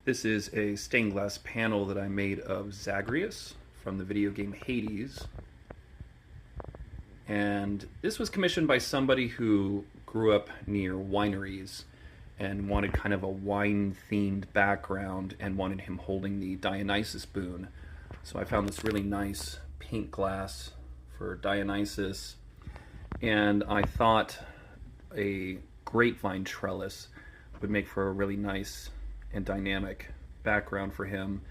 This is a stained glass panel that I made of Zagreus from the video game Hades. And this was commissioned by somebody who grew up near wineries and wanted kind of a wine-themed background and wanted him holding the Dionysus boon. So I found this really nice pink glass for Dionysus, and I thought a grapevine trellis would make for a really nice and dynamic background for him.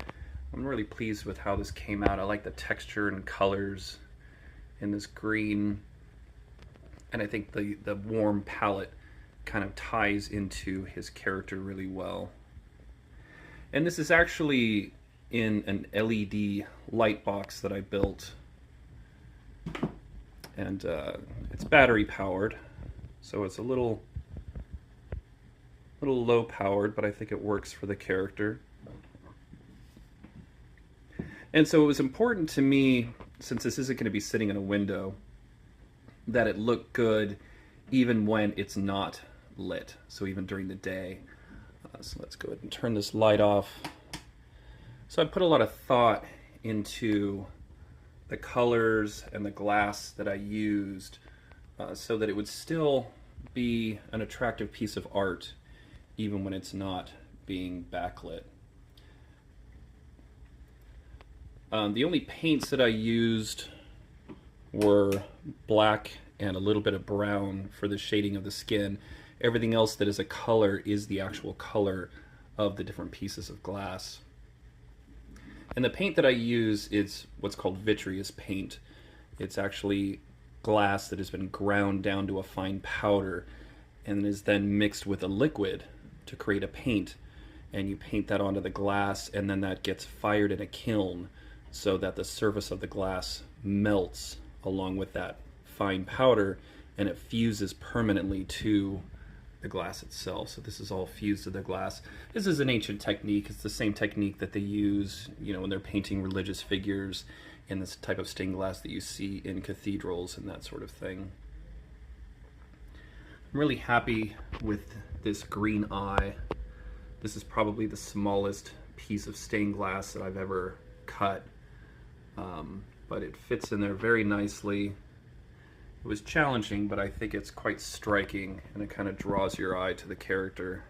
I'm really pleased with how this came out. I like the texture and colors in this green, and I think the warm palette kind of ties into his character really well. And this is actually in an LED light box that I built, and it's battery powered, so it's a little low powered, but I think it works for the character. And so it was important to me, since this isn't going to be sitting in a window, that it looked good even when it's not lit, so even during the day. So let's go ahead and turn this light off. So I put a lot of thought into the colors and the glass that I used so that it would still be an attractive piece of art even when it's not being backlit. The only paints that I used were black and a little bit of brown for the shading of the skin. Everything else that is a color is the actual color of the different pieces of glass. And the paint that I use is what's called vitreous paint. It's actually glass that has been ground down to a fine powder and is then mixed with a liquid to create a paint. And you paint that onto the glass, and then that gets fired in a kiln so that the surface of the glass melts along with that fine powder, and it fuses permanently to the glass itself. So this is all fused to the glass. This is an ancient technique. It's the same technique that they use, when they're painting religious figures in this type of stained glass that you see in cathedrals and that sort of thing. I'm really happy with this green eye. This is probably the smallest piece of stained glass that I've ever cut, but it fits in there very nicely. It was challenging, but I think it's quite striking, and it kind of draws your eye to the character.